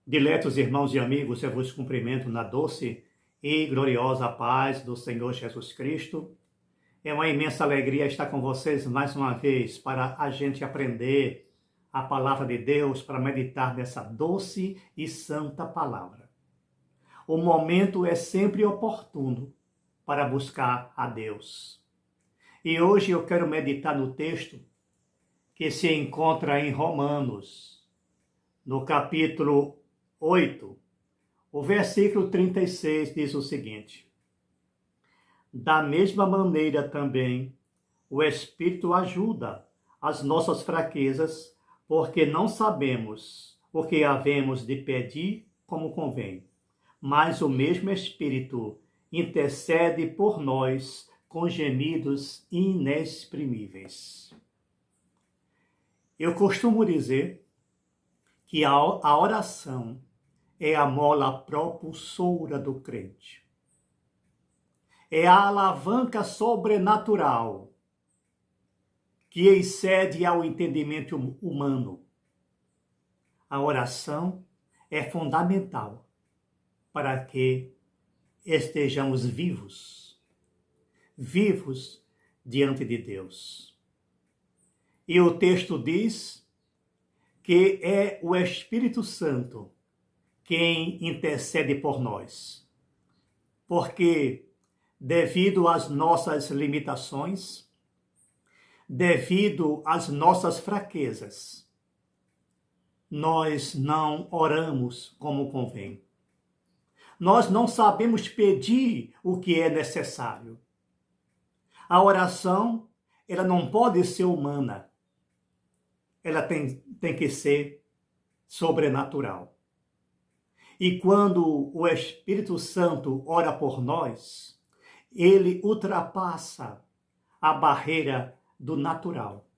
Diletos irmãos e amigos, eu vos cumprimento na doce e gloriosa paz do Senhor Jesus Cristo. É uma imensa alegria estar com vocês mais uma vez para a gente aprender a palavra de Deus, para meditar nessa doce e santa palavra. O momento é sempre oportuno para buscar a Deus. E hoje eu quero meditar no texto que se encontra em Romanos, no capítulo 8, o versículo 36 diz o seguinte: da mesma maneira também, o Espírito ajuda as nossas fraquezas, porque não sabemos o que havemos de pedir como convém, mas o mesmo Espírito intercede por nós com gemidos inexprimíveis. Eu costumo dizer que a oração é a mola propulsora do crente. É a alavanca sobrenatural que excede ao entendimento humano. A oração é fundamental para que estejamos vivos diante de Deus. E o texto diz que é o Espírito Santo quem intercede por nós. Porque, devido às nossas limitações, devido às nossas fraquezas, nós não oramos como convém. Nós não sabemos pedir o que é necessário. A oração, ela não pode ser humana. Ela tem que ser sobrenatural. E quando o Espírito Santo ora por nós, ele ultrapassa a barreira do natural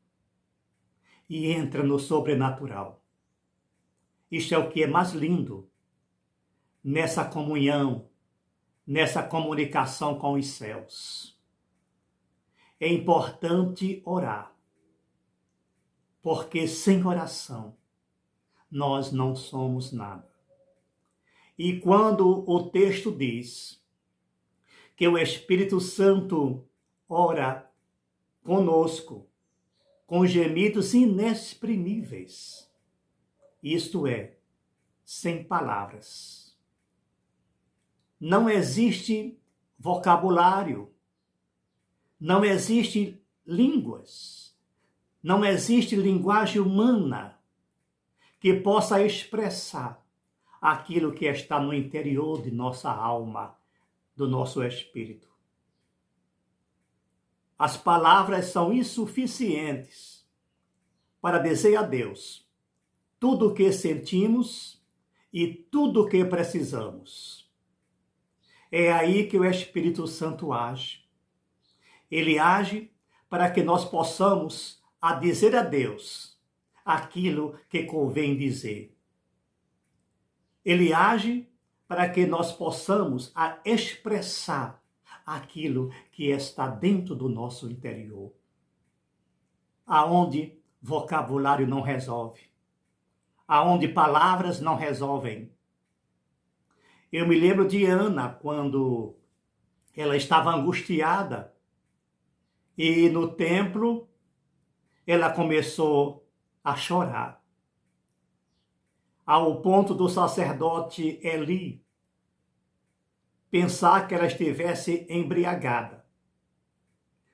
e entra no sobrenatural. Isto é o que é mais lindo nessa comunhão, nessa comunicação com os céus. É importante orar, porque sem oração nós não somos nada. E quando o texto diz que o Espírito Santo ora conosco com gemidos inexprimíveis, isto é, sem palavras. Não existe vocabulário, não existe línguas, não existe linguagem humana que possa expressar aquilo que está no interior de nossa alma, do nosso espírito. As palavras são insuficientes para dizer a Deus tudo o que sentimos e tudo o que precisamos. É aí que o Espírito Santo age. Ele age para que nós possamos dizer a Deus aquilo que convém dizer. Ele age para que nós possamos expressar aquilo que está dentro do nosso interior. Aonde vocabulário não resolve. Aonde palavras não resolvem. Eu me lembro de Ana, quando ela estava angustiada. E no templo, ela começou a chorar. Ao ponto do sacerdote Eli pensar que ela estivesse embriagada.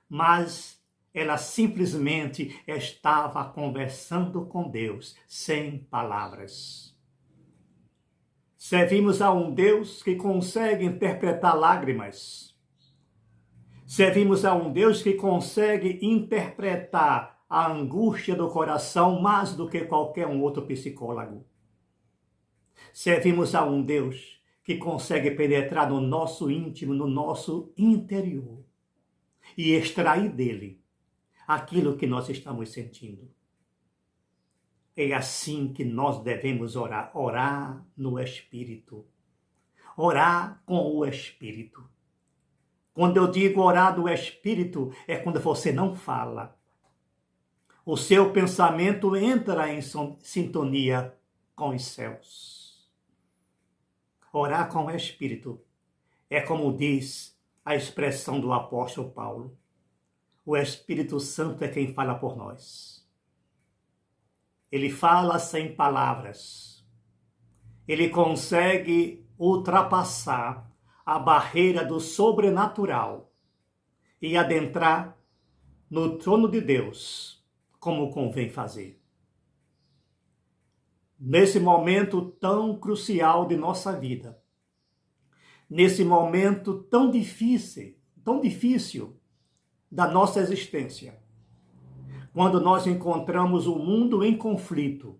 Mas ela simplesmente estava conversando com Deus, sem palavras. Servimos a um Deus que consegue interpretar lágrimas. Servimos a um Deus que consegue interpretar a angústia do coração mais do que qualquer um outro psicólogo. Servimos a um Deus que consegue penetrar no nosso íntimo, no nosso interior e extrair dele aquilo que nós estamos sentindo. É assim que nós devemos orar, orar no Espírito, orar com o Espírito. Quando eu digo orar no Espírito, é quando você não fala. O seu pensamento entra em sintonia com os céus. Orar com o Espírito é como diz a expressão do apóstolo Paulo. O Espírito Santo é quem fala por nós. Ele fala sem palavras. Ele consegue ultrapassar a barreira do sobrenatural e adentrar no trono de Deus, como convém fazer. Nesse momento tão crucial de nossa vida, nesse momento tão difícil da nossa existência, quando nós encontramos o mundo em conflito,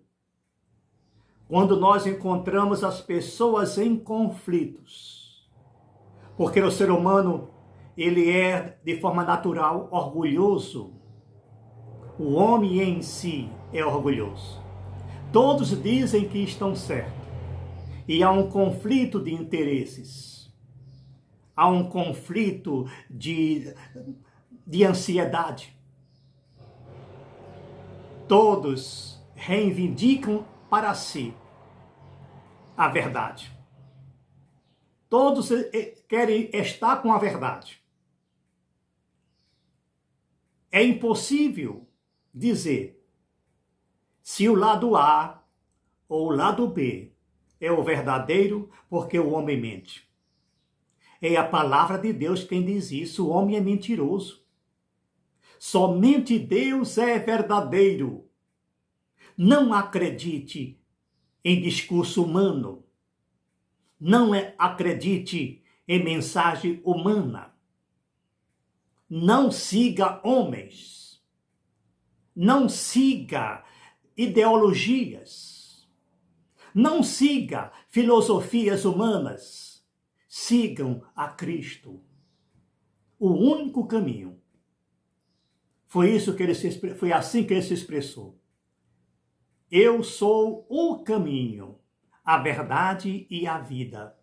quando nós encontramos as pessoas em conflitos, porque o ser humano, ele é de forma natural orgulhoso. O homem em si é orgulhoso. Todos dizem que estão certos. E há um conflito de interesses. Há um conflito de ansiedade. Todos reivindicam para si a verdade. Todos querem estar com a verdade. É impossível dizer se o lado A ou o lado B é o verdadeiro, porque o homem mente. É a palavra de Deus quem diz isso. O homem é mentiroso. Somente Deus é verdadeiro. Não acredite em discurso humano. Não acredite em mensagem humana. Não siga homens. Não siga ideologias. Não siga filosofias humanas. Sigam a Cristo. O único caminho. Foi assim que ele se expressou. Eu sou o caminho, a verdade e a vida.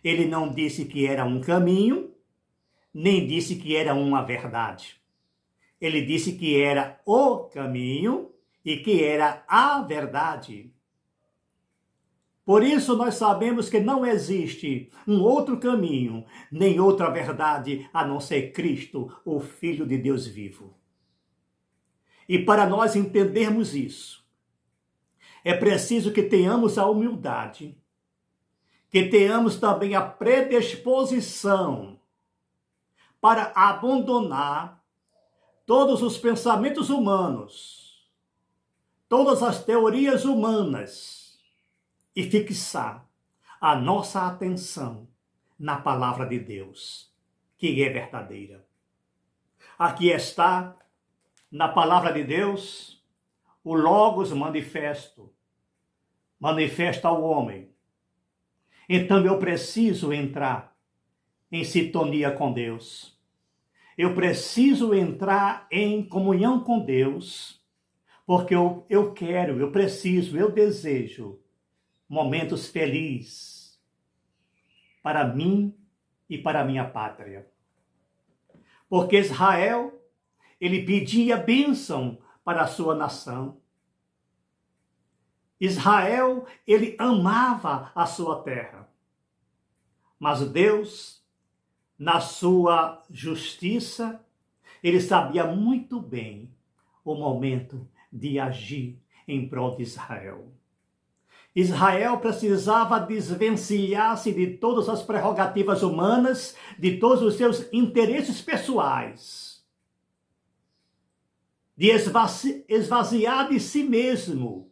Ele não disse que era um caminho, nem disse que era uma verdade. Ele disse que era o caminho e que era a verdade. Por isso nós sabemos que não existe um outro caminho, nem outra verdade, a não ser Cristo, o Filho de Deus vivo. E para nós entendermos isso, é preciso que tenhamos a humildade, que tenhamos também a predisposição para abandonar todos os pensamentos humanos, todas as teorias humanas e fixar a nossa atenção na palavra de Deus, que é verdadeira. Aqui está, na palavra de Deus, o Logos manifesta ao homem. Então eu preciso entrar em sintonia com Deus. Eu preciso entrar em comunhão com Deus, porque eu quero, eu preciso, eu desejo momentos felizes para mim e para a minha pátria. Porque Israel, ele pedia bênção para a sua nação. Israel, ele amava a sua terra. Mas Deus, na sua justiça, ele sabia muito bem o momento de agir em prol de Israel. Israel precisava desvencilhar-se de todas as prerrogativas humanas, de todos os seus interesses pessoais, de esvaziar de si mesmo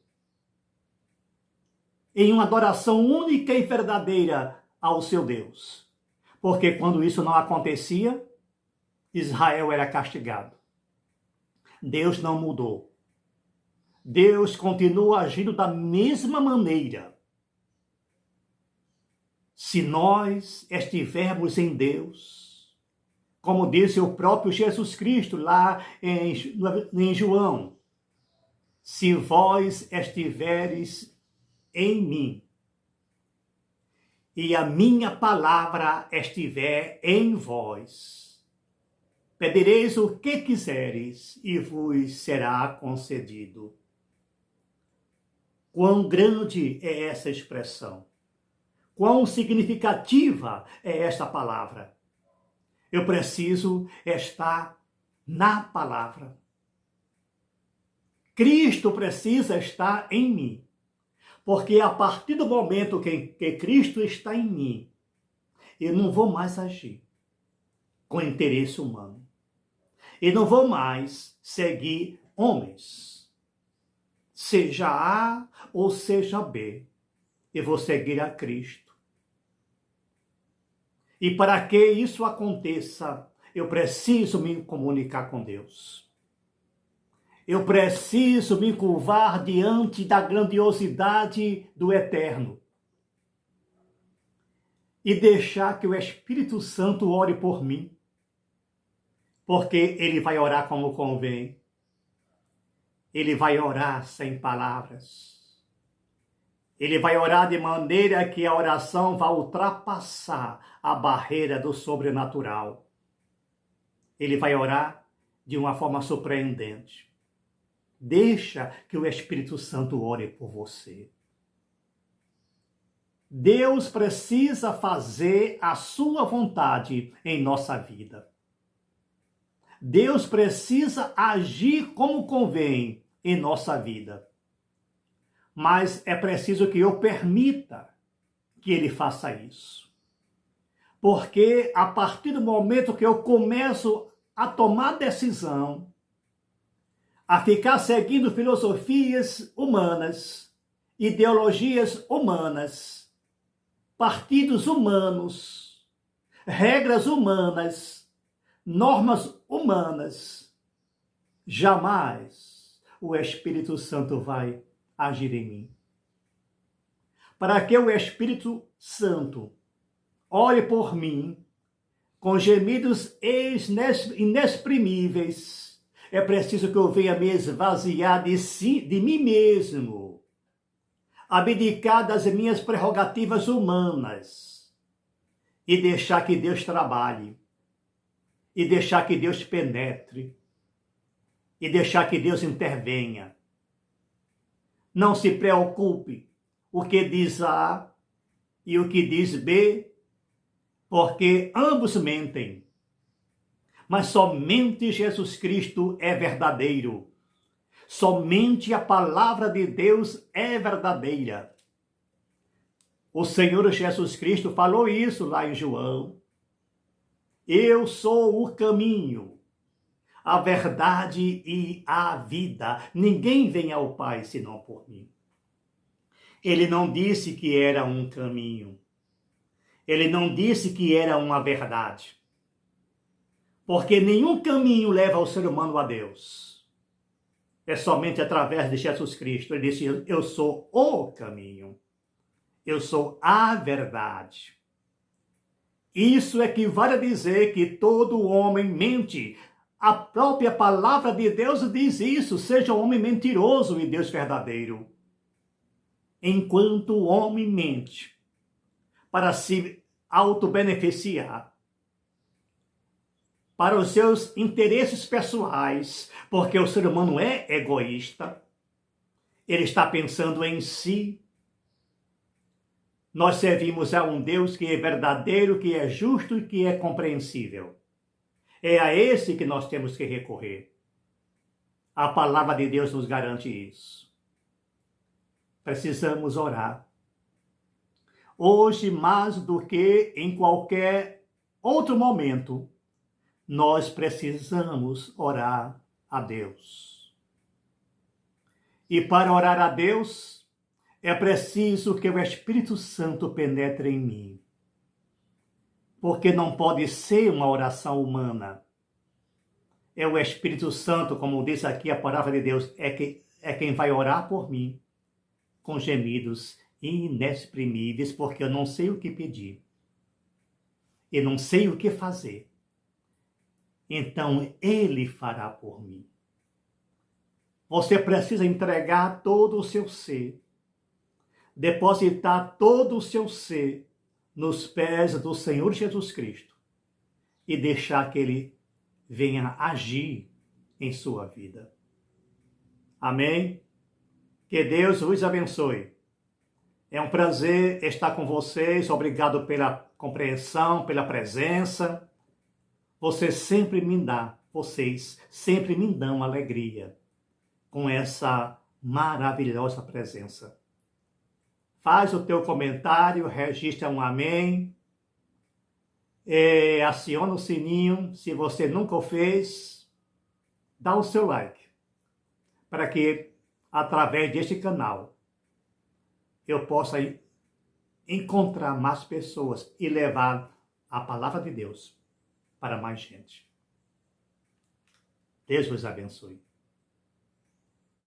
em uma adoração única e verdadeira ao seu Deus. Porque quando isso não acontecia, Israel era castigado. Deus não mudou. Deus continua agindo da mesma maneira. Se nós estivermos em Deus, como disse o próprio Jesus Cristo lá em João, se vós estiveres em mim, e a minha palavra estiver em vós, pedireis o que quiseres e vos será concedido. Quão grande é essa expressão? quão significativa é esta palavra. Eu preciso estar na palavra. Cristo precisa estar em mim. Porque a partir do momento que Cristo está em mim, eu não vou mais agir com interesse humano. Eu não vou mais seguir homens, seja A ou seja B. Eu vou seguir a Cristo. E para que isso aconteça, eu preciso me comunicar com Deus. Eu preciso me curvar diante da grandiosidade do Eterno. E deixar que o Espírito Santo ore por mim. Porque ele vai orar como convém. Ele vai orar sem palavras. Ele vai orar de maneira que a oração vai ultrapassar a barreira do sobrenatural. Ele vai orar de uma forma surpreendente. Deixa que o Espírito Santo ore por você. Deus precisa fazer a sua vontade em nossa vida. Deus precisa agir como convém em nossa vida. Mas é preciso que eu permita que Ele faça isso. Porque a partir do momento que eu começo a tomar decisão, a ficar seguindo filosofias humanas, ideologias humanas, partidos humanos, regras humanas, normas humanas, jamais o Espírito Santo vai agir em mim. Para que o Espírito Santo ore por mim com gemidos inexprimíveis, é preciso que eu venha me esvaziar de mim mesmo, abdicar das minhas prerrogativas humanas e deixar que Deus trabalhe, e deixar que Deus penetre, e deixar que Deus intervenha. Não se preocupe o que diz A e o que diz B, porque ambos mentem. Mas somente Jesus Cristo é verdadeiro. Somente a palavra de Deus é verdadeira. O Senhor Jesus Cristo falou isso lá em João. Eu sou o caminho, a verdade e a vida. Ninguém vem ao Pai senão por mim. Ele não disse que era um caminho. Ele não disse que era uma verdade. Porque nenhum caminho leva o ser humano a Deus. É somente através de Jesus Cristo. Ele disse, eu sou o caminho. Eu sou a verdade. Isso equivale a dizer que todo homem mente. A própria palavra de Deus diz isso. Seja um homem mentiroso e Deus verdadeiro. Enquanto o homem mente para se autobeneficiar, para os seus interesses pessoais, porque o ser humano é egoísta, ele está pensando em si. Nós servimos a um Deus que é verdadeiro, que é justo e que é compreensível. É a esse que nós temos que recorrer. A palavra de Deus nos garante isso. Precisamos orar. Hoje, mais do que em qualquer outro momento, nós precisamos orar a Deus. E para orar a Deus, é preciso que o Espírito Santo penetre em mim. Porque não pode ser uma oração humana. É o Espírito Santo, como diz aqui a palavra de Deus, é quem vai orar por mim, com gemidos inexprimíveis, porque eu não sei o que pedir. Eu não sei o que fazer. Então, Ele fará por mim. Você precisa entregar todo o seu ser, depositar todo o seu ser nos pés do Senhor Jesus Cristo e deixar que Ele venha agir em sua vida. Amém? Que Deus vos abençoe. É um prazer estar com vocês. Obrigado pela compreensão, pela presença. Vocês sempre me dão alegria com essa maravilhosa presença. Faz o teu comentário, registra um amém, aciona o sininho. Se você nunca o fez, dá o seu like, para que através deste canal eu possa encontrar mais pessoas e levar a palavra de Deus para mais gente. Deus vos abençoe.